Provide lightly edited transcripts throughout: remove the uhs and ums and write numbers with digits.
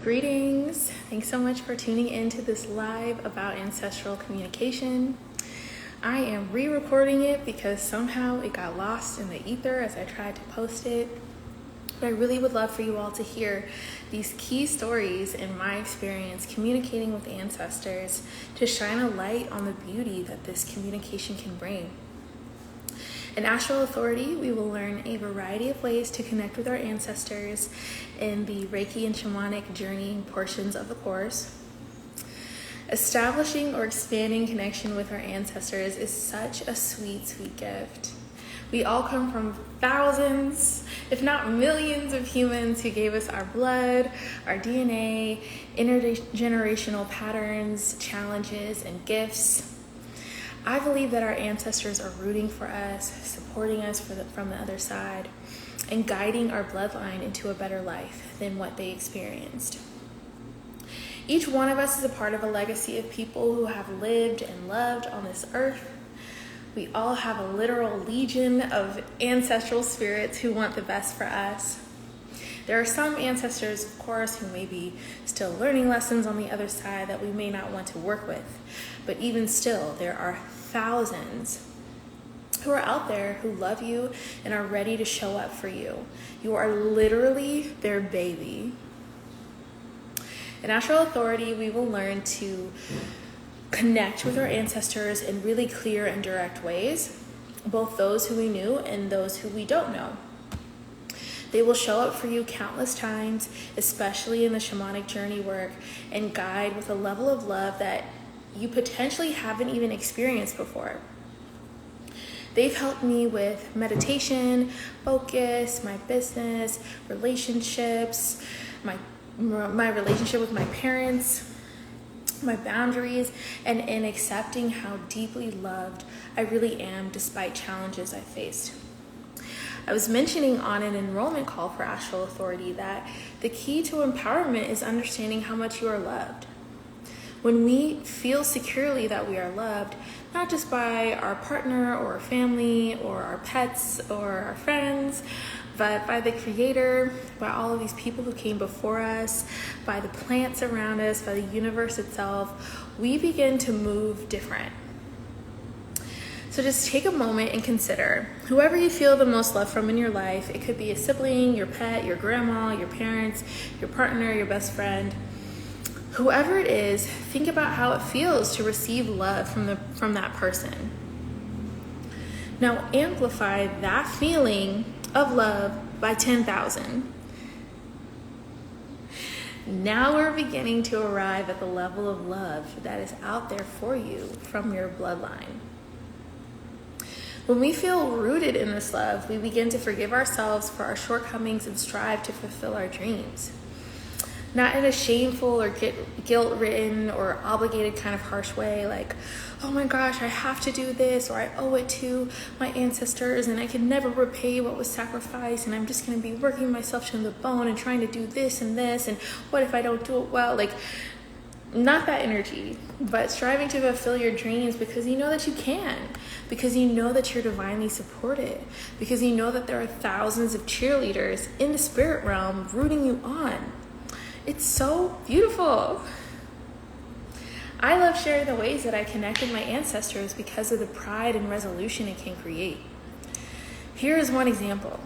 Greetings. Thanks so much for tuning in to this live about ancestral communication. I am re-recording it because somehow it got lost in the ether as I tried to post it. But I really would love for you all to hear these key stories in my experience communicating with ancestors to shine a light on the beauty that this communication can bring. In Astral Authority, we will learn a variety of ways to connect with our ancestors in the Reiki and shamanic journey portions of the course. Establishing or expanding connection with our ancestors is such a sweet, sweet gift. We all come from thousands, if not millions of humans who gave us our blood, our DNA, intergenerational patterns, challenges, and gifts. I believe that our ancestors are rooting for us, supporting us from the other side, and guiding our bloodline into a better life than what they experienced. Each one of us is a part of a legacy of people who have lived and loved on this earth. We all have a literal legion of ancestral spirits who want the best for us. There are some ancestors, of course, who may be still learning lessons on the other side that we may not want to work with. But even still, there are thousands who are out there who love you and are ready to show up for you. You are literally their baby. In Astral Authority, we will learn to connect with our ancestors in really clear and direct ways, both those who we knew and those who we don't know. They will show up for you countless times, especially in the shamanic journey work, and guide with a level of love that you potentially haven't even experienced before. They've helped me with meditation, focus, my business, relationships, my relationship with my parents, my boundaries, and in accepting how deeply loved I really am despite challenges I faced. I was mentioning on an enrollment call for Astral Authority that the key to empowerment is understanding how much you are loved. When we feel securely that we are loved, not just by our partner or our family or our pets or our friends, but by the Creator, by all of these people who came before us, by the plants around us, by the universe itself, we begin to move different. So just take a moment and consider whoever you feel the most love from in your life. It could be a sibling, your pet, your grandma, your parents, your partner, your best friend. Whoever it is, think about how it feels to receive love from that person. Now amplify that feeling of love by 10,000. Now we're beginning to arrive at the level of love that is out there for you from your bloodline. When we feel rooted in this love, we begin to forgive ourselves for our shortcomings and strive to fulfill our dreams. Not in a shameful or guilt-ridden or obligated kind of harsh way, like, oh my gosh, I have to do this, or I owe it to my ancestors and I can never repay what was sacrificed, and I'm just going to be working myself to the bone and trying to do this, and what if I don't do it well? Like, not that energy, but striving to fulfill your dreams because you know that you can, because you know that you're divinely supported, because you know that there are thousands of cheerleaders in the spirit realm rooting you on. It's so beautiful. I love sharing the ways that I connect with my ancestors because of the pride and resolution it can create. Here is one example.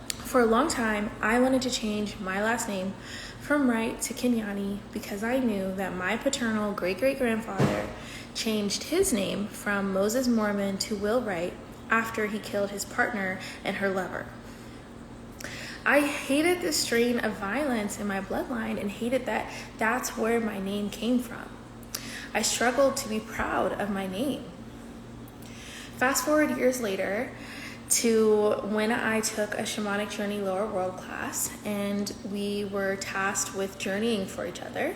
For a long time, I wanted to change my last name from Wright to Kenyani because I knew that my paternal great-great-grandfather changed his name from Moses Mormon to Will Wright after he killed his partner and her lover. I hated this strain of violence in my bloodline and hated that that's where my name came from. I struggled to be proud of my name. Fast forward years later to when I took a shamanic journey lower world class, and we were tasked with journeying for each other.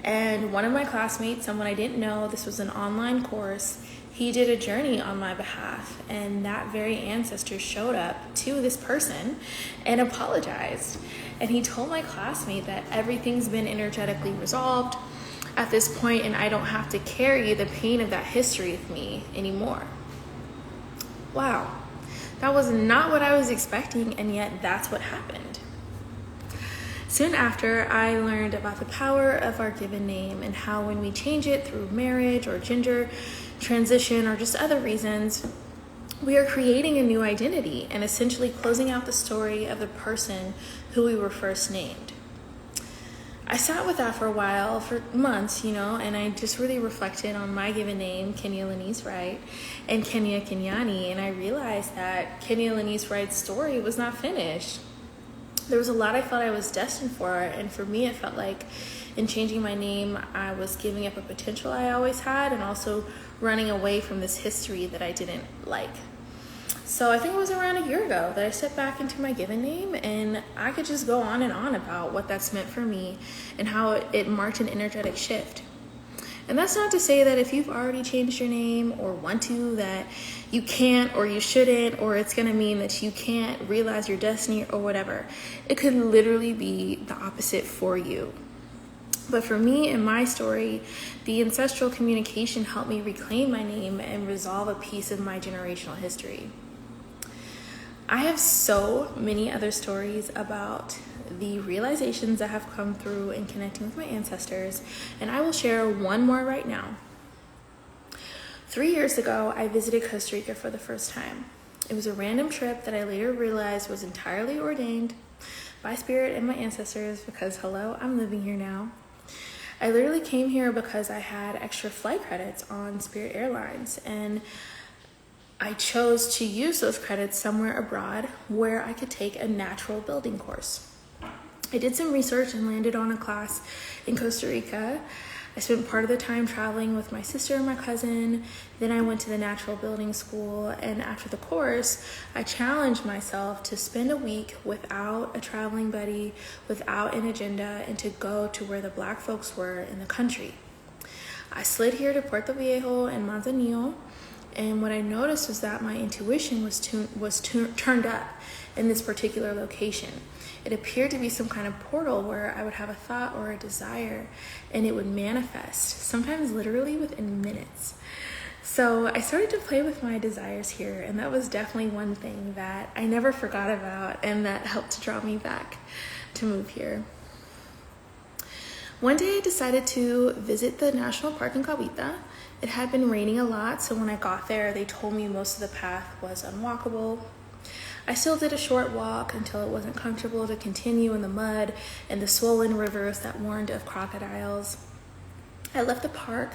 And one of my classmates, someone I didn't know, this was an online course, he did a journey on my behalf, and that very ancestor showed up to this person and apologized. And he told my classmate that everything's been energetically resolved at this point, and I don't have to carry the pain of that history with me anymore. Wow, that was not what I was expecting, and yet that's what happened. Soon after, I learned about the power of our given name and how when we change it through marriage or gender transition or just other reasons, we are creating a new identity and essentially closing out the story of the person who we were first named. I sat with that for a while, for months, and I just really reflected on my given name, Kenya Lanice Wright, and Kenya Kenyani, and I realized that Kenya Lanice Wright's story was not finished. There was a lot I felt I was destined for, and for me, it felt like in changing my name, I was giving up a potential I always had and also running away from this history that I didn't like. So I think it was around a year ago that I stepped back into my given name, and I could just go on and on about what that's meant for me and how it marked an energetic shift. And that's not to say that if you've already changed your name or want to, that you can't or you shouldn't, or it's going to mean that you can't realize your destiny or whatever. It could literally be the opposite for you. But for me and my story, the ancestral communication helped me reclaim my name and resolve a piece of my generational history. I have so many other stories about the realizations that have come through in connecting with my ancestors, and I will share one more right now. 3 years ago, I visited Costa Rica for the first time. It was a random trip that I later realized was entirely ordained by Spirit and my ancestors because, hello, I'm living here now. I literally came here because I had extra flight credits on Spirit Airlines, and I chose to use those credits somewhere abroad where I could take a natural building course. I did some research and landed on a class in Costa Rica. I spent part of the time traveling with my sister and my cousin. Then I went to the natural building school, and after the course, I challenged myself to spend a week without a traveling buddy, without an agenda, and to go to where the Black folks were in the country. I slid here to Puerto Viejo and Manzanillo, and what I noticed was that my intuition was turned up in this particular location. It appeared to be some kind of portal where I would have a thought or a desire and it would manifest, sometimes literally within minutes. So I started to play with my desires here, and that was definitely one thing that I never forgot about and that helped to draw me back to move here. One day I decided to visit the national park in Cahuita. It had been raining a lot, so when I got there, they told me most of the path was unwalkable. I still did a short walk until it wasn't comfortable to continue in the mud and the swollen rivers that warned of crocodiles. I left the park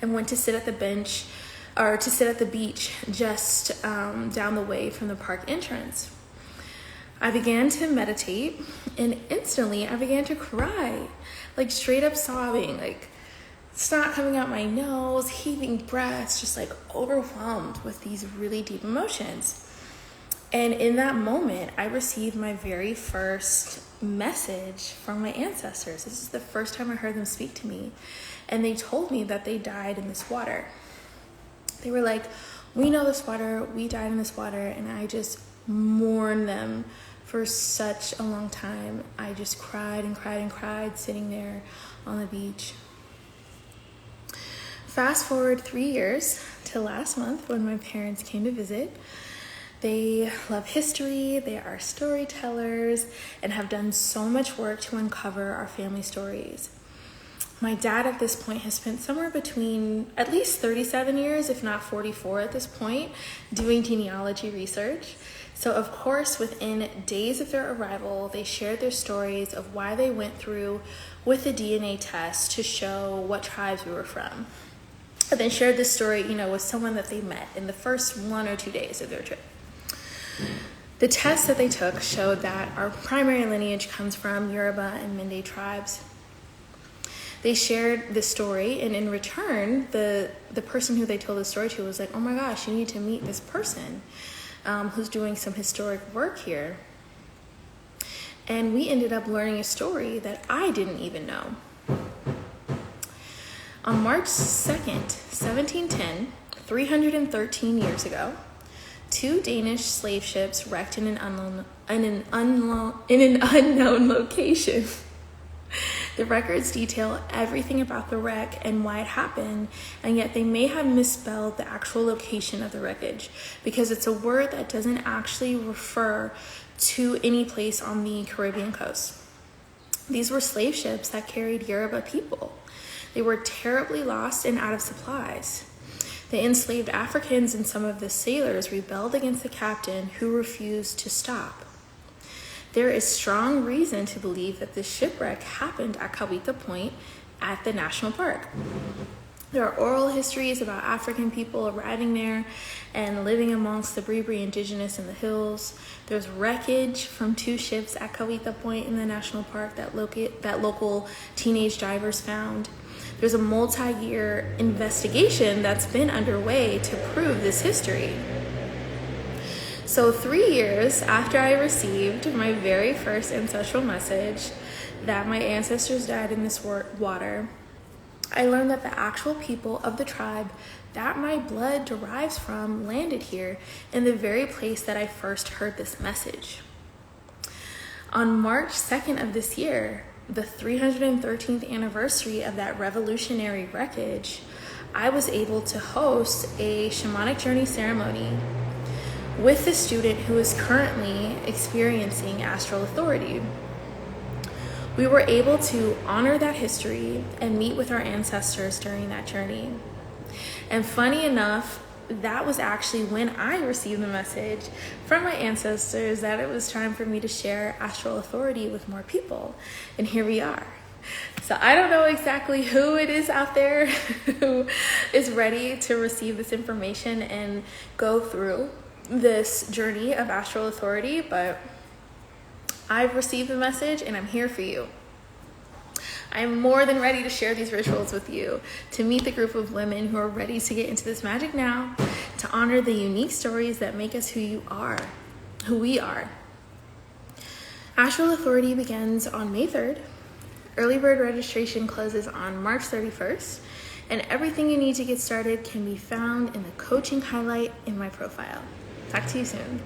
and went to sit at the beach just down the way from the park entrance. I began to meditate, and instantly I began to cry, like straight up sobbing, like snot coming out my nose, heaving breaths, just like overwhelmed with these really deep emotions. And in that moment, I received my very first message from my ancestors. This is the first time I heard them speak to me. And they told me that they died in this water. They were like, we know this water, we died in this water. And I just mourned them for such a long time. I just cried and cried and cried sitting there on the beach. Fast forward 3 years to last month when my parents came to visit. They love history, they are storytellers, and have done so much work to uncover our family stories. My dad at this point has spent somewhere between at least 37 years, if not 44 at this point, doing genealogy research. So of course, within days of their arrival, they shared their stories of why they went through with the DNA test to show what tribes we were from. And then shared this story, with someone that they met in the first 1 or 2 days of their trip. The test that they took showed that our primary lineage comes from Yoruba and Mende tribes. They shared this story, and in return, the person who they told the story to was like, oh my gosh, you need to meet this person who's doing some historic work here. And we ended up learning a story that I didn't even know. On March 2nd, 1710, 313 years ago, 2 Danish slave ships wrecked in an unknown location. The records detail everything about the wreck and why it happened, and yet they may have misspelled the actual location of the wreckage because it's a word that doesn't actually refer to any place on the Caribbean coast. These were slave ships that carried Yoruba people. They were terribly lost and out of supplies. The enslaved Africans and some of the sailors rebelled against the captain, who refused to stop. There is strong reason to believe that this shipwreck happened at Kawita Point at the national park. There are oral histories about African people arriving there and living amongst the Bribri indigenous in the hills. There's wreckage from 2 ships at Kawita Point in the national park that local teenage divers found. There's a multi-year investigation that's been underway to prove this history. So 3 years after I received my very first ancestral message that my ancestors died in this water, I learned that the actual people of the tribe that my blood derives from landed here in the very place that I first heard this message. On March 2nd of this year, the 313th anniversary of that revolutionary wreckage, I was able to host a shamanic journey ceremony with the student who is currently experiencing Astral Authority. We were able to honor that history and meet with our ancestors during that journey. And funny enough, that was actually when I received the message from my ancestors that it was time for me to share Astral Authority with more people. And here we are. So I don't know exactly who it is out there who is ready to receive this information and go through this journey of Astral Authority, but I've received the message and I'm here for you. I'm more than ready to share these rituals with you, to meet the group of women who are ready to get into this magic now, to honor the unique stories that make us who we are. Astral Authority begins on May 3rd. Early bird registration closes on March 31st, and everything you need to get started can be found in the coaching highlight in my profile. Talk to you soon.